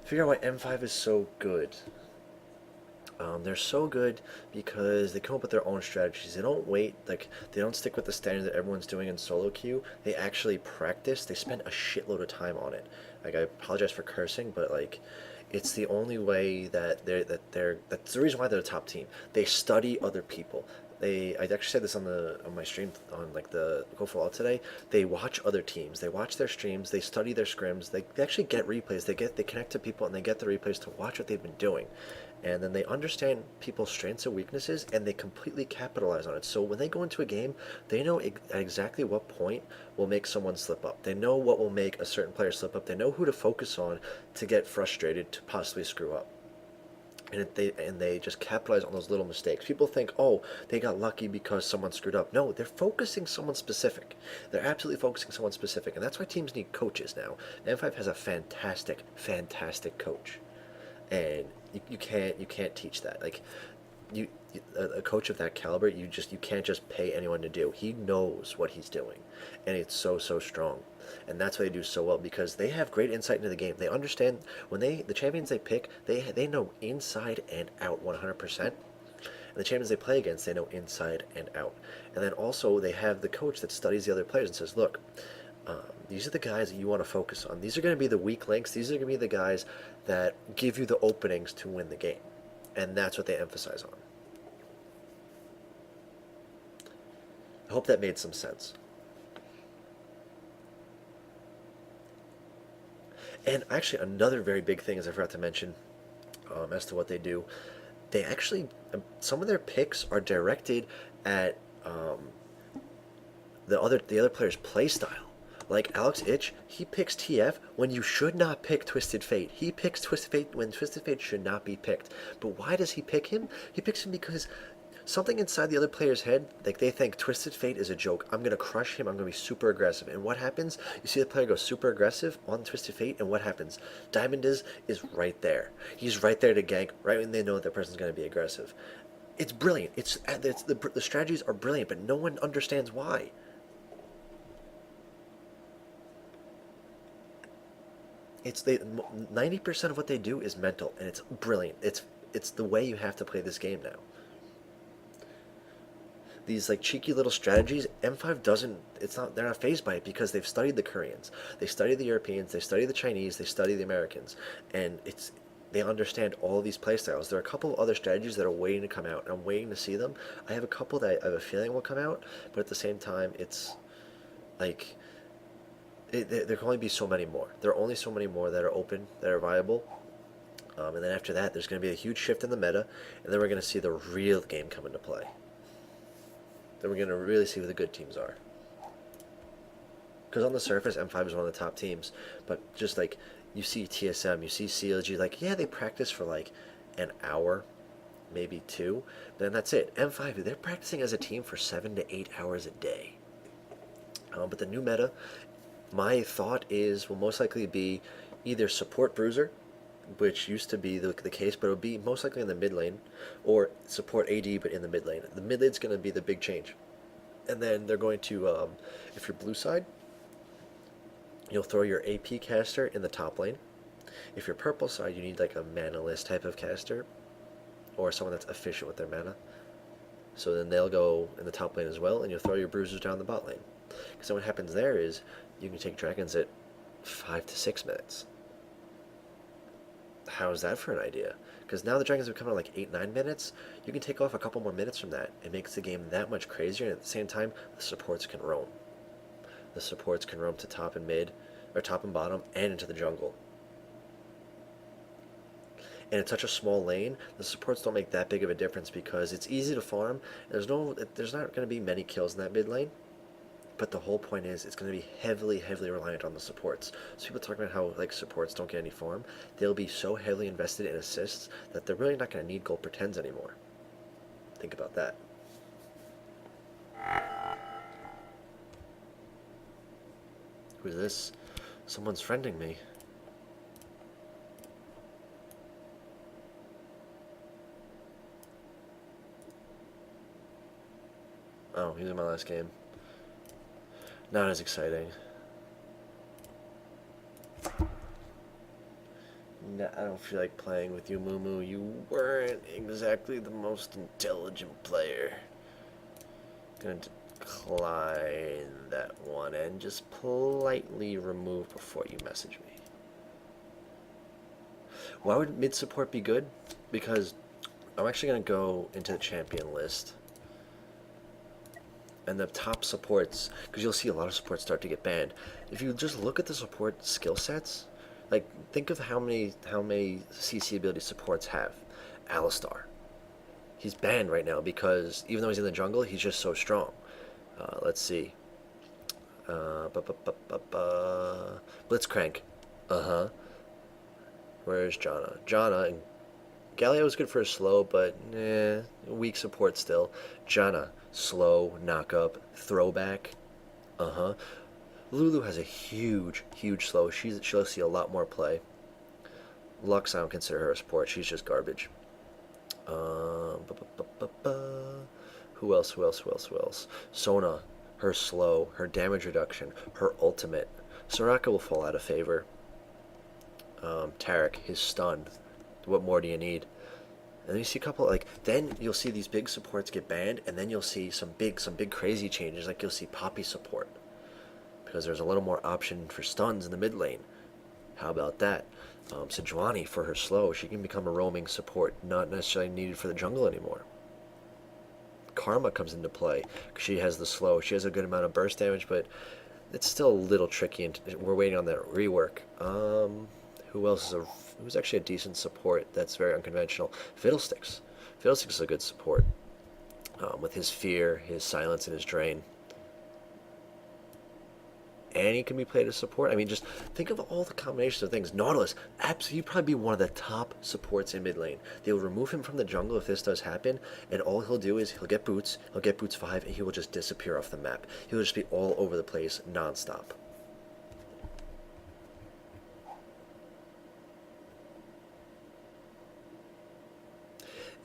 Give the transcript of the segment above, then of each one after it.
figure out why M5 is so good. They're so good because they come up with their own strategies. They don't wait, like, they don't stick with the standard that everyone's doing in solo queue. They actually practice. They spend a shitload of time on it. Like, I apologize for cursing, but like, it's the only way that's the reason why they're the top team. They study other people. I actually said this on my stream on like the Go for All today. They watch other teams. They watch their streams. They study their scrims. They actually get replays. They connect to people and they get the replays to watch what they've been doing, and then they understand people's strengths and weaknesses and they completely capitalize on it. So when they go into a game, they know at exactly what point will make someone slip up. They know what will make a certain player slip up. They know who to focus on to get frustrated to possibly screw up. And they just capitalize on those little mistakes. People think, oh, they got lucky because someone screwed up. No, they're focusing someone specific. They're absolutely focusing someone specific, and that's why teams need coaches now. M5 has a fantastic, fantastic coach, and you can't teach that. Like, a coach of that caliber, you can't just pay anyone to do. He knows what he's doing, and it's so strong, and that's why they do so well because they have great insight into the game. They understand when the champions they pick, they know inside and out 100%. And the champions they play against, they know inside and out. And then also they have the coach that studies the other players and says, look, these are the guys that you want to focus on. These are going to be the weak links. These are going to be the guys that give you the openings to win the game. And that's what they emphasize on. I hope that made some sense. And actually, another very big thing, as I forgot to mention, as to what they do, they actually, some of their picks are directed at the other player's play style. Like Alex Ich, he picks TF when you should not pick Twisted Fate. He picks Twisted Fate when Twisted Fate should not be picked. But why does he pick him? He picks him because something inside the other player's head, like they think Twisted Fate is a joke. I'm gonna crush him. I'm gonna be super aggressive. And what happens? You see the player go super aggressive on Twisted Fate, and what happens? Diamond is right there. He's right there to gank right when they know that person's gonna be aggressive. It's brilliant. The strategies are brilliant, but no one understands why. It's they 90% of what they do is mental, and it's brilliant. It's the way you have to play this game now. These like cheeky little strategies, M5 doesn't. It's not. They're not phased by it because they've studied the Koreans, they study the Europeans, they study the Chinese, they study the Americans, and they understand all of these playstyles. There are a couple of other strategies that are waiting to come out, and I'm waiting to see them. I have a couple that I have a feeling will come out, but at the same time, it's like there can only be so many more. There are only so many more that are open, that are viable. And then after that, there's going to be a huge shift in the meta, and then we're going to see the real game come into play. Then we're going to really see who the good teams are. Because on the surface, M5 is one of the top teams, but just like you see TSM, you see CLG, like, yeah, they practice for like an hour, maybe two, then that's it. M5, they're practicing as a team for 7 to 8 hours a day. But the new meta, my thought is, will most likely be either support Bruiser, which used to be the case, but it would be most likely in the mid lane, or support AD, but in the mid lane. The mid lane's going to be the big change. And then they're going to, if you're blue side, you'll throw your AP caster in the top lane. If you're purple side, you need like a mana-less type of caster, or someone that's efficient with their mana. So then they'll go in the top lane as well, and you'll throw your bruisers down the bot lane. Because then what happens there is, you can take dragons at 5 to 6 minutes. How's that for an idea? Because now the dragons have come out like 8, 9 minutes. You can take off a couple more minutes from that. It makes the game that much crazier, and at the same time, the supports can roam. The supports can roam to top and mid, or top and bottom, and into the jungle. And it's such a small lane, the supports don't make that big of a difference because it's easy to farm. There's not going to be many kills in that mid lane. But the whole point is, it's going to be heavily, heavily reliant on the supports. So people talk about how like supports don't get any farm. They'll be so heavily invested in assists that they're really not going to need gold pretends anymore. Think about that. Who's this? Someone's friending me. Oh, he's in my last game. Not as exciting. I don't feel like playing with you, Moo. You weren't exactly the most intelligent player. Gonna decline that one and just politely remove before you message me. Why would mid support be good? Because I'm actually gonna go into the champion list and the top supports, because you'll see a lot of supports start to get banned. If you just look at the support skill sets, like think of how many CC ability supports have. Alistar, he's banned right now because even though he's in the jungle, he's just so strong. Let's see. Blitzcrank. Uh huh. Where's Janna? Janna and Galio is good for a slow, but weak support still. Janna, slow, knock up, throwback. Uh huh. Lulu has a huge slow. She'll see a lot more play. Lux, I don't consider her a support. She's just garbage. Bu- bu- bu- bu- Who else? Who else? Who else? Who else? Sona, her slow, her damage reduction, her ultimate. Soraka will fall out of favor. Tarek, his stun. What more do you need? And then you see a couple like then you'll see these big supports get banned, and then you'll see some big crazy changes. Like you'll see Poppy support because there's a little more option for stuns in the mid lane. How about that? Sejuani for her slow, she can become a roaming support, not necessarily needed for the jungle anymore. Karma comes into play because she has the slow. She has a good amount of burst damage, but it's still a little tricky, and we're waiting on that rework. Who else is who's actually a decent support that's very unconventional? Fiddlesticks. Fiddlesticks is a good support with his fear, his silence, and his drain. Annie can be played as support. I mean, just think of all the combinations of things. Nautilus, absolutely, he'd probably be one of the top supports in mid lane. They will remove him from the jungle if this does happen, and all he'll do is he'll get boots 5, and he will just disappear off the map. He'll just be all over the place non-stop.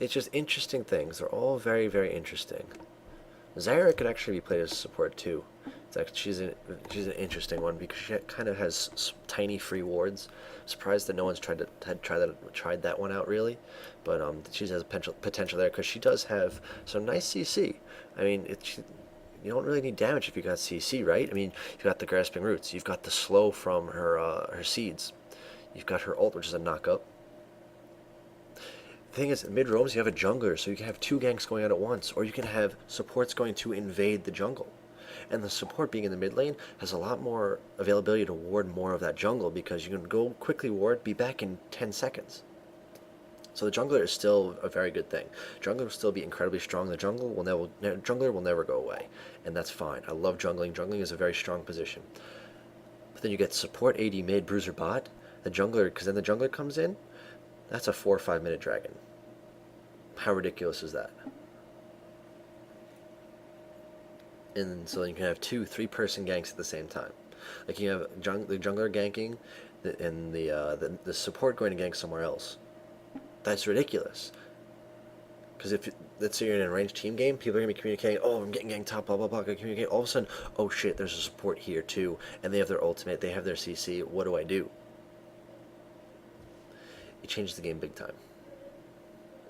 It's just interesting things. They're all very interesting. Zyra could actually be played as support too. It's actually, she's an interesting one because she kind of has tiny free wards. Surprised that no one's tried that one out really, but she has potential there because she does have some nice CC. I mean, you don't really need damage if you got CC, right? I mean, you've got the grasping roots, you've got the slow from her seeds, you've got her ult, which is a knock up. The thing is, mid roams you have a jungler, so you can have two ganks going out at once, or you can have supports going to invade the jungle. And the support being in the mid lane has a lot more availability to ward more of that jungle because you can go quickly ward, be back in 10 seconds. So the jungler is still a very good thing. Jungler will still be incredibly strong. The jungler will never go away, and that's fine. I love jungling. Jungling is a very strong position. But then you get support AD mid, bruiser bot, the jungler, because then the jungler comes in. That's a 4 or 5 minute dragon. How ridiculous is that? And so you can have 2-3 person ganks at the same time. Like you have the jungler ganking, and the support going to gank somewhere else. That's ridiculous. Because if let's say you're in a ranged team game, people are gonna be communicating. Oh, I'm getting ganked top, blah blah blah. Communicate. All of a sudden, oh shit, there's a support here too, and they have their ultimate, they have their CC. What do I do? It changes the game big time.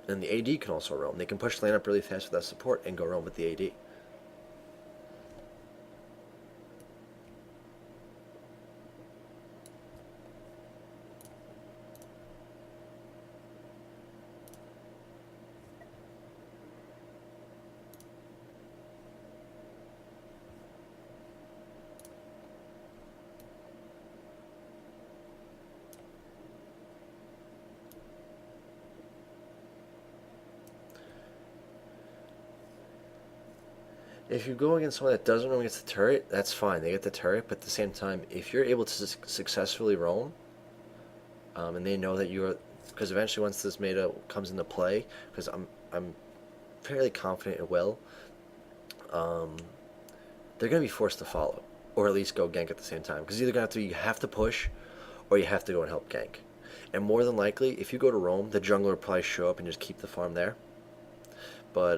And the AD can also roam. They can push the lane up really fast with that support and go roam with the AD. If you go against someone that doesn't roam against the turret, that's fine. They get the turret, but at the same time, if you're able to successfully roam, and they know that you're, because eventually once this meta comes into play, because I'm fairly confident it will, they're gonna be forced to follow, or at least go gank at the same time. Because either you have to push, or you have to go and help gank. And more than likely, if you go to roam, the jungler will probably show up and just keep the farm there. But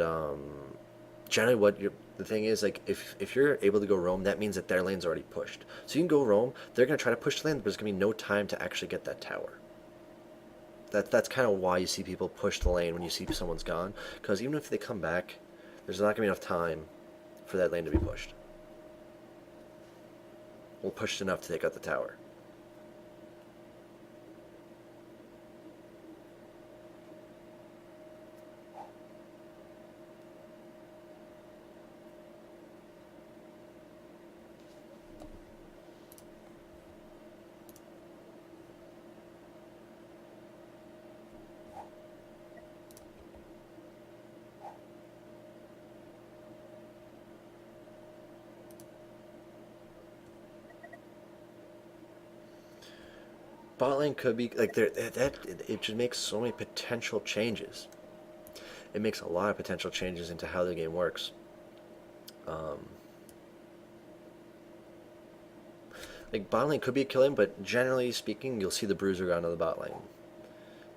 generally, the thing is, like, if you're able to go roam, that means that their lane's already pushed. So you can go roam. They're gonna try to push the lane, but there's gonna be no time to actually get that tower. That's kind of why you see people push the lane when you see someone's gone, because even if they come back, there's not gonna be enough time for that lane to be pushed. Well, pushed enough to take out the tower. Bot lane could be like there that it just makes so many potential changes. It makes a lot of potential changes into how the game works. Um, like bot lane could be a killing, but generally speaking, you'll see the bruiser go into the bot lane.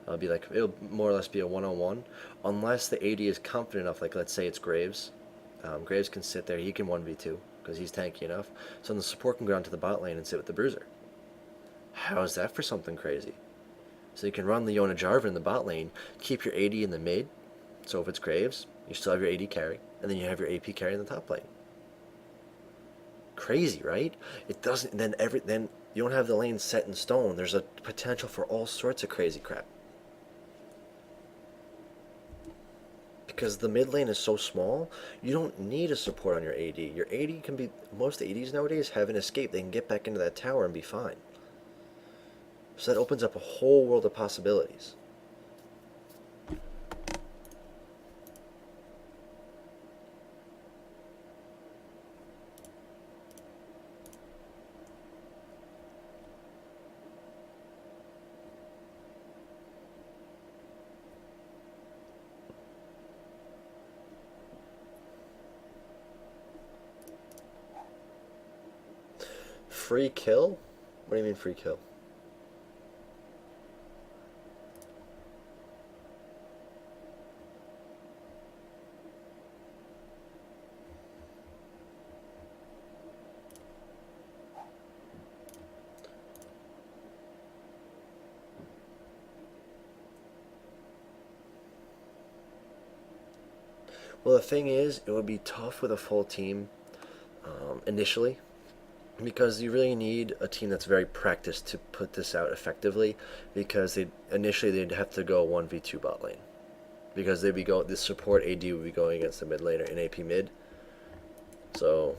It'll more or less be a one-on-one, unless the AD is confident enough. Like let's say it's Graves. Graves can sit there. He can 1v2 because he's tanky enough. So then the support can go down to the bot lane and sit with the bruiser. How is that for something crazy? So you can run Leona Jarvan in the bot lane, keep your AD in the mid. So if it's Graves, you still have your AD carry, and then you have your AP carry in the top lane. Crazy, right? It doesn't. Then you don't have the lane set in stone. There's a potential for all sorts of crazy crap. Because the mid lane is so small, you don't need a support on your AD. Your AD can be, most ADs nowadays have an escape. They can get back into that tower and be fine. So that opens up a whole world of possibilities. Free kill? What do you mean free kill? Well, the thing is, it would be tough with a full team initially, because you really need a team that's very practiced to put this out effectively. Because they'd have to go 1v2 bot lane, because the support AD would be going against the mid laner in AP mid. So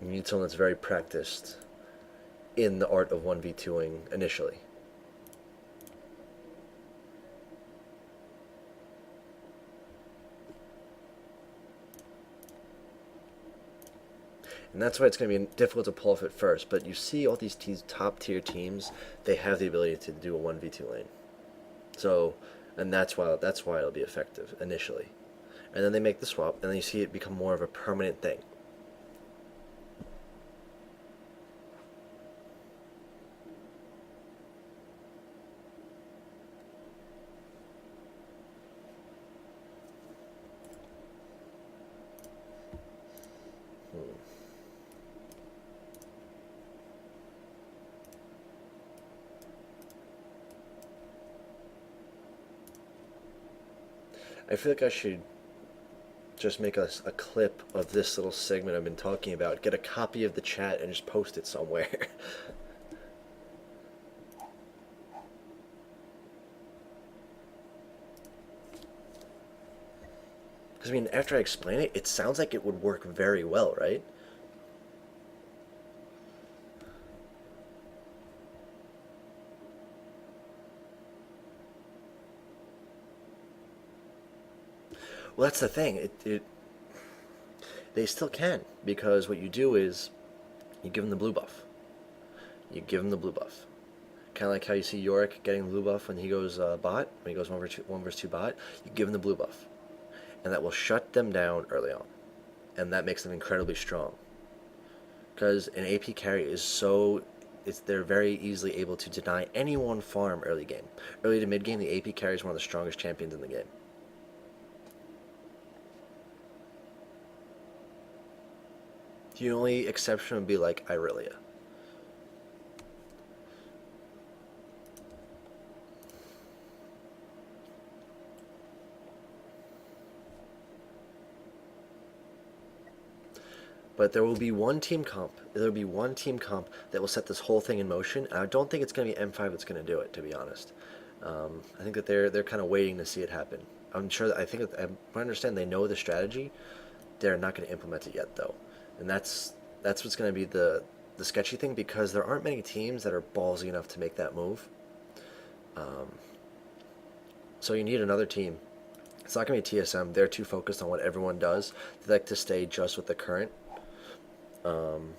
you need someone that's very practiced in the art of 1v2ing initially. And that's why it's going to be difficult to pull off at first. But you see all these top tier teams, they have the ability to do a 1v2 lane. So, and that's why it'll be effective initially. And then they make the swap, and then you see it become more of a permanent thing. I feel like I should just make a clip of this little segment I've been talking about, get a copy of the chat, and just post it somewhere. Because, I mean, after I explain it, it sounds like it would work very well, right? Well, that's the thing. They still can, because what you do is you give them the blue buff. You give them the blue buff. Kind of like how you see Yorick getting the blue buff when he goes bot, when he goes one versus two bot. You give them the blue buff, and that will shut them down early on, and that makes them incredibly strong. Because an AP carry is they're very easily able to deny anyone farm early game. Early to mid game, the AP carry is one of the strongest champions in the game. The only exception would be like Irelia. But there will be one team comp. There will be one team comp that will set this whole thing in motion. And I don't think it's going to be M5 that's going to do it, to be honest. I think that they're kind of waiting to see it happen. I'm sure that I think that, I understand they know the strategy. They're not going to implement it yet, though, and that's what's going to be the sketchy thing, because there aren't many teams that are ballsy enough to make that move. Um, so you need another team. It's not going to be TSM. They're too focused on what everyone does. They like to stay just with the current. Um,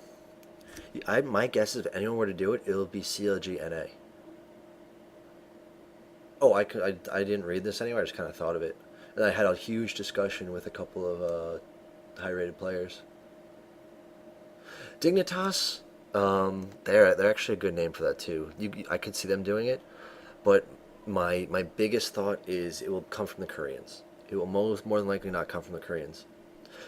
my guess is if anyone were to do it, it'll be CLG NA. Oh, I didn't read this anywhere. I just kind of thought of it, and I had a huge discussion with a couple of high-rated players. Dignitas, they're actually a good name for that too. I could see them doing it, but my biggest thought is it will come from the Koreans. It will more than likely not come from the Koreans,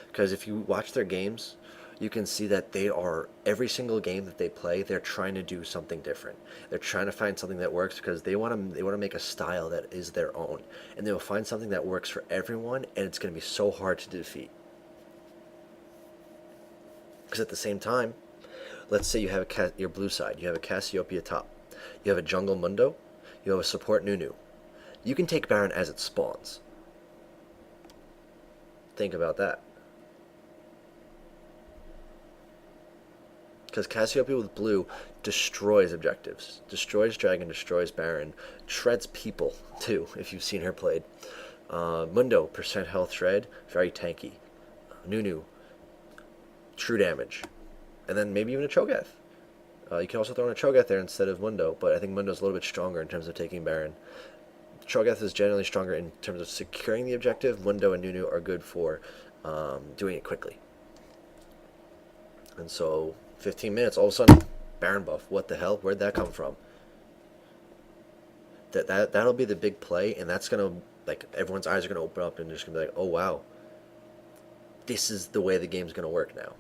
because if you watch their games, you can see that they are every single game that they play, they're trying to do something different. They're trying to find something that works because they want to make a style that is their own, and they will find something that works for everyone, and it's going to be so hard to defeat. Because at the same time, let's say you have your blue side, you have a Cassiopeia top, you have a jungle Mundo, you have a support Nunu. You can take Baron as it spawns. Think about that. Because Cassiopeia with blue destroys objectives, destroys dragon, destroys Baron, shreds people too, if you've seen her played. Mundo, percent health shred, very tanky. Nunu, true damage. And then maybe even a Cho'Gath. You can also throw in a Cho'Gath there instead of Mundo, but I think Mundo's a little bit stronger in terms of taking Baron. Cho'Gath is generally stronger in terms of securing the objective. Mundo and Nunu are good for doing it quickly. And so, 15 minutes, all of a sudden, Baron buff. What the hell? Where'd that come from? That'll be the big play, and that's gonna, like, everyone's eyes are gonna open up and they're just gonna be like, oh wow, this is the way the game's gonna work now.